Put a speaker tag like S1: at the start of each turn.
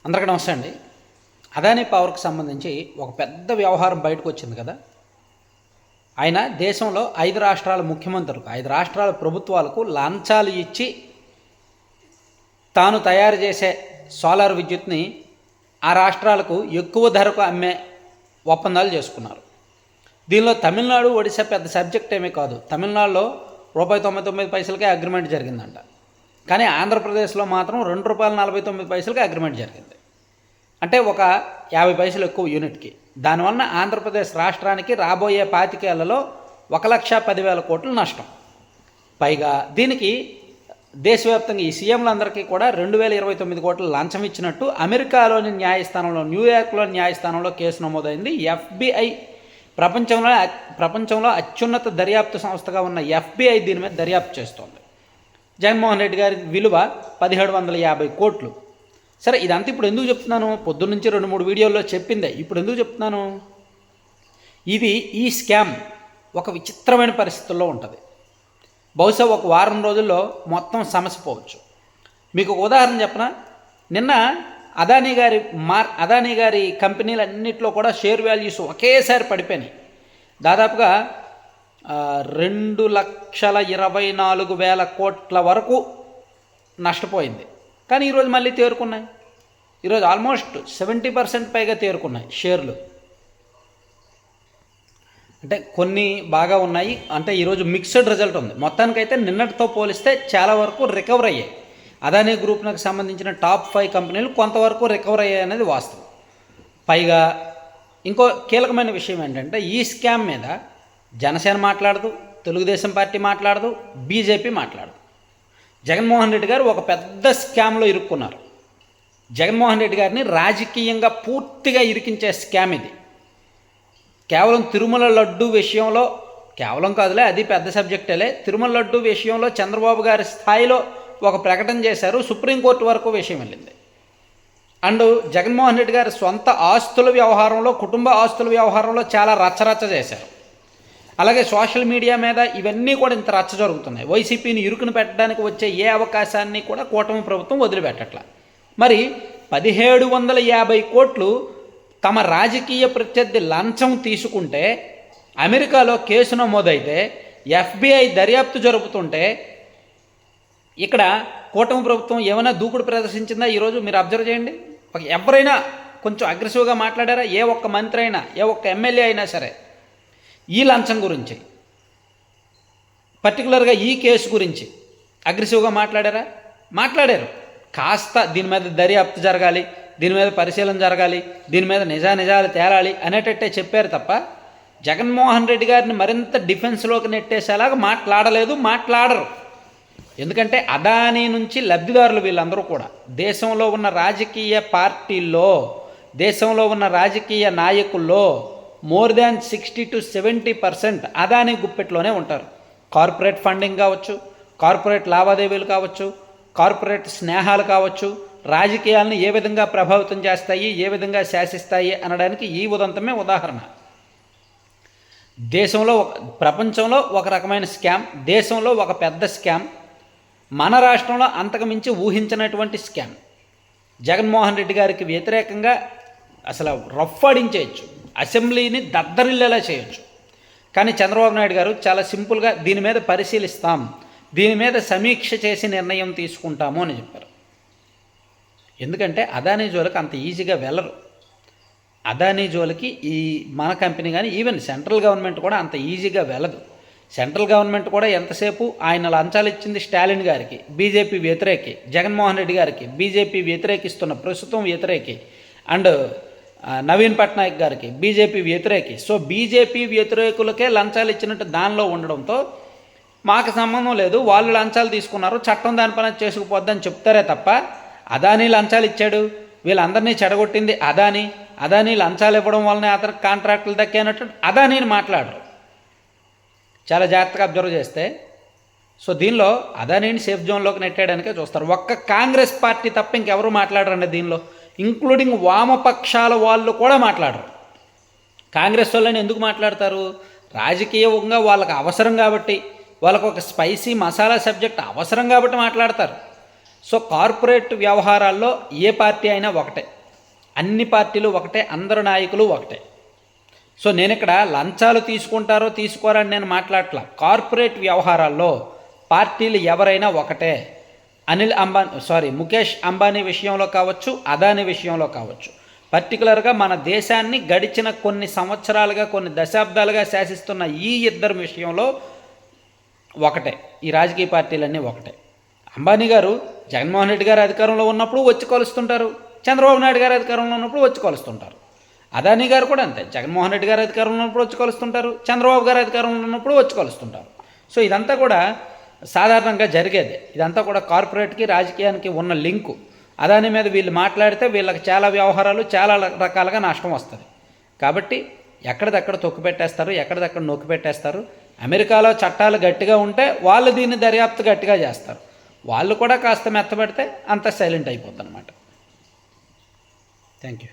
S1: అందరికీ నమస్తే అండి. అదానీ పవర్కి సంబంధించి ఒక పెద్ద వ్యవహారం బయటకు వచ్చింది కదా. ఆయన దేశంలో 5 రాష్ట్రాల ముఖ్యమంత్రులకు 5 రాష్ట్రాల ప్రభుత్వాలకు లంచాలు ఇచ్చి తాను తయారు చేసే సోలార్ విద్యుత్ని ఆ రాష్ట్రాలకు ఎక్కువ ధరకు అమ్మే ఒప్పందాలు చేసుకున్నారు. దీనిలో తమిళనాడు, ఒడిశా పెద్ద సబ్జెక్ట్ ఏమీ కాదు. తమిళనాడులో ₹99 అగ్రిమెంట్ జరిగిందంట. కానీ ఆంధ్రప్రదేశ్లో మాత్రం ₹2.49 అగ్రిమెంట్ జరిగింది. అంటే ఒక 50 పైసలు ఎక్కువ యూనిట్కి. దానివలన ఆంధ్రప్రదేశ్ రాష్ట్రానికి రాబోయే 25 ఏళ్లలో 1,10,000 కోట్లు నష్టం. పైగా దీనికి దేశవ్యాప్తంగా ఈ సీఎంలందరికీ కూడా 2,029 కోట్లు లంచం ఇచ్చినట్టు అమెరికాలోని న్యాయస్థానంలో, న్యూయార్క్లోని న్యాయస్థానంలో కేసు నమోదైంది. FBI ప్రపంచంలో అత్యున్నత దర్యాప్తు సంస్థగా ఉన్న FBI దీని మీద దర్యాప్తు చేస్తోంది. జగన్మోహన్ రెడ్డి గారి విలువ 1,750 కోట్లు. సరే, ఇదంతా ఇప్పుడు ఎందుకు చెప్తున్నాను? పొద్దున్నుంచి 2-3 వీడియోల్లో చెప్పిందే. ఇప్పుడు ఎందుకు చెప్తున్నాను? ఈ స్కామ్ ఒక విచిత్రమైన పరిస్థితుల్లో ఉంటుంది. బహుశా ఒక వారం రోజుల్లో మొత్తం సమస్య పోవచ్చు. మీకు ఒక ఉదాహరణ చెప్పనా? నిన్న అదానీ గారి కంపెనీలన్నింటిలో కూడా షేర్ వాల్యూస్ ఒకేసారి పడిపోయినాయి. దాదాపుగా 2,24,000 కోట్ల వరకు నష్టపోయింది. కానీ ఈరోజు మళ్ళీ తేరుకున్నాయి. ఈరోజు ఆల్మోస్ట్ 70% పైగా తేరుకున్నాయి షేర్లు. అంటే కొన్ని బాగా ఉన్నాయి. అంటే ఈరోజు మిక్స్డ్ రిజల్ట్ ఉంది. మొత్తానికైతే నిన్నటితో పోలిస్తే చాలా వరకు రికవర్ అయ్యాయి. అదానీ గ్రూప్కి సంబంధించిన టాప్ 5 కంపెనీలు కొంతవరకు రికవర్ అయ్యాయి అనేది వాస్తవం. పైగా ఇంకో కీలకమైన విషయం ఏంటంటే, ఈ స్కామ్ మీద జనసేన మాట్లాడదు, తెలుగుదేశం పార్టీ మాట్లాడదు, బీజేపీ మాట్లాడదు. జగన్మోహన్ రెడ్డి గారు ఒక పెద్ద స్కామ్లో ఇరుక్కున్నారు. జగన్మోహన్ రెడ్డి గారిని రాజకీయంగా పూర్తిగా ఇరికించే స్కామ్ ఇది. కేవలం తిరుమల లడ్డు విషయంలో, కేవలం కాదులే, అది పెద్ద సబ్జెక్టేలే. తిరుమల లడ్డు విషయంలో చంద్రబాబు గారి స్థాయిలో ఒక ప్రకటన చేశారు. సుప్రీంకోర్టు వరకు విషయం వెళ్ళింది. అండ్ జగన్మోహన్ రెడ్డి గారి సొంత ఆస్తుల వ్యవహారంలో, కుటుంబ ఆస్తుల వ్యవహారంలో చాలా రచ్చరచ్చ చేశారు. అలాగే సోషల్ మీడియా మీద ఇవన్నీ కూడా ఇంత రచ్చ జరుగుతున్నాయి. వైసీపీని ఇరుకుని పెట్టడానికి వచ్చే ఏ అవకాశాన్ని కూడా కూటమి ప్రభుత్వం వదిలిపెట్టట్ల. మరి 1,750 కోట్లు తమ రాజకీయ ప్రత్యర్థి లంచం తీసుకుంటే, అమెరికాలో కేసు నమోదైతే, FBI దర్యాప్తు జరుపుతుంటే, ఇక్కడ కూటమి ప్రభుత్వం ఏమైనా దూకుడు ప్రదర్శించిందా? ఈరోజు మీరు అబ్జర్వ్ చేయండి. ఎవరైనా కొంచెం అగ్రెసివ్గా మాట్లాడారా? ఏ ఒక్క మంత్రి అయినా, ఏ ఒక్క ఎమ్మెల్యే అయినా సరే ఈ లంచం గురించి, పర్టికులర్గా ఈ కేసు గురించి అగ్రెసివ్గా మాట్లాడారా? మాట్లాడారు. కాస్త దీని మీద దర్యాప్తు జరగాలి, దీని మీద పరిశీలన జరగాలి, దీని మీద నిజాలు తేలాలి అనేటట్టే చెప్పారు తప్ప జగన్మోహన్ రెడ్డి గారిని మరింత డిఫెన్స్లోకి నెట్టేసేలాగా మాట్లాడరు. ఎందుకంటే అదానీ నుంచి లబ్ధిదారులు వీళ్ళందరూ కూడా. దేశంలో ఉన్న రాజకీయ పార్టీల్లో, దేశంలో ఉన్న రాజకీయ నాయకుల్లో మోర్ దాన్ 60 to 70% అదానీ గుప్పెట్లోనే ఉంటారు. కార్పొరేట్ ఫండింగ్ కావచ్చు, కార్పొరేట్ లావాదేవీలు కావచ్చు, కార్పొరేట్ స్నేహాలు కావచ్చు, రాజకీయాలను ఏ విధంగా ప్రభావితం చేస్తాయి, ఏ విధంగా శాసిస్తాయి అనడానికి ఈ ఉదంతమే ఉదాహరణ. ప్రపంచంలో ఒక రకమైన స్కామ్, దేశంలో ఒక పెద్ద స్కామ్, మన రాష్ట్రంలో అంతకుమించి ఊహించినటువంటి స్కామ్. జగన్మోహన్ రెడ్డి గారికి వ్యతిరేకంగా అసలు రఫ్ఫాడించేయచ్చు, అసెంబ్లీని దద్దరిల్లేలా చేయొచ్చు. కానీ చంద్రబాబు నాయుడు గారు చాలా సింపుల్గా దీని మీద పరిశీలిస్తాం, దీని మీద సమీక్ష చేసి నిర్ణయం తీసుకుంటాము అని చెప్పారు. ఎందుకంటే అదానీ జోలికి అంత ఈజీగా వెళ్ళరు. అదానీ జోలికి ఈ మన కంపెనీ కానీ, ఈవెన్ సెంట్రల్ గవర్నమెంట్ కూడా అంత ఈజీగా వెళ్ళదు. సెంట్రల్ గవర్నమెంట్ కూడా ఎంతసేపు ఆయన లంచాలు ఇచ్చింది స్టాలిన్ గారికి, బీజేపీ వ్యతిరేకి, జగన్మోహన్ రెడ్డి గారికి, బీజేపీ వ్యతిరేకిస్తున్న ప్రస్తుతం వ్యతిరేకి, అండ్ నవీన్ పట్నాయక్ గారికి బీజేపీ వ్యతిరేకి. సో బీజేపీ వ్యతిరేకులకే లంచాలు ఇచ్చినట్టు దానిలో ఉండడంతో మాకు సంబంధం లేదు, వాళ్ళు లంచాలు తీసుకున్నారు, చట్టం దాని పని చేసుకుపోద్దని చెప్తారే తప్ప అదానీ లంచాలు ఇచ్చాడు, వీళ్ళందరినీ చెడగొట్టింది అదానీ లంచాలు ఇవ్వడం వల్లనే అతనికి కాంట్రాక్టులు దక్కినట్టు అదానీని మాట్లాడరు. చాలా జాగ్రత్తగా అబ్జర్వ్ చేస్తే. సో దీనిలో అదానీని సేఫ్ జోన్లోకి నెట్టేయడానికే చూస్తారు. ఒక్క కాంగ్రెస్ పార్టీ తప్ప ఇంకెవరు మాట్లాడరండి దీనిలో, ఇంక్లూడింగ్ వామపక్షాల వాళ్ళు కూడా మాట్లాడరు. కాంగ్రెస్ వాళ్ళని ఎందుకు మాట్లాడతారు? రాజకీయంగా వాళ్ళకి అవసరం కాబట్టి, వాళ్ళకు ఒక స్పైసీ మసాలా సబ్జెక్ట్ అవసరం కాబట్టి మాట్లాడతారు. సో కార్పొరేట్ వ్యవహారాల్లో ఏ పార్టీ అయినా ఒకటే, అన్ని పార్టీలు ఒకటే, అందరు నాయకులు ఒకటే. సో నేను ఇక్కడ లంచాలు తీసుకుంటారో తీసుకోరని నేను మాట్లాడట్లా. కార్పొరేట్ వ్యవహారాల్లో పార్టీలు ఎవరైనా ఒకటే. ముఖేష్ అంబానీ విషయంలో కావచ్చు, అదానీ విషయంలో కావచ్చు, పర్టికులర్గా మన దేశాన్ని గడిచిన కొన్ని సంవత్సరాలుగా, కొన్ని దశాబ్దాలుగా శాసిస్తున్న ఈ ఇద్దరు విషయంలో ఒకటే. ఈ రాజకీయ పార్టీలన్నీ ఒకటే. అంబానీ గారు జగన్మోహన్ రెడ్డి గారు అధికారంలో ఉన్నప్పుడు వచ్చి కొలుస్తుంటారు, చంద్రబాబు నాయుడు గారు అధికారంలో ఉన్నప్పుడు వచ్చి కొలుస్తుంటారు. అదానీ గారు కూడా అంతే, జగన్మోహన్ రెడ్డి గారు అధికారంలో ఉన్నప్పుడు వచ్చి కొలుస్తుంటారు, చంద్రబాబు గారు అధికారంలో ఉన్నప్పుడు వచ్చి కొలుస్తుంటారు. సో ఇదంతా కూడా సాధారణంగా జరిగేది. ఇదంతా కూడా కార్పొరేట్కి రాజకీయానికి ఉన్న లింకు. అదాని మీద వీళ్ళు మాట్లాడితే వీళ్ళకి చాలా వ్యవహారాలు, చాలా రకాలుగా నష్టం వస్తుంది. కాబట్టి ఎక్కడిదక్కడ తొక్కు పెట్టేస్తారు, ఎక్కడిదక్కడ నొక్కి పెట్టేస్తారు. అమెరికాలో చట్టాలు గట్టిగా ఉంటే వాళ్ళు దీన్ని దర్యాప్తు గట్టిగా చేస్తారు. వాళ్ళు కూడా కాస్త మెత్తబడితే అంత సైలెంట్ అయిపోద్ది అన్నమాట. Thank you.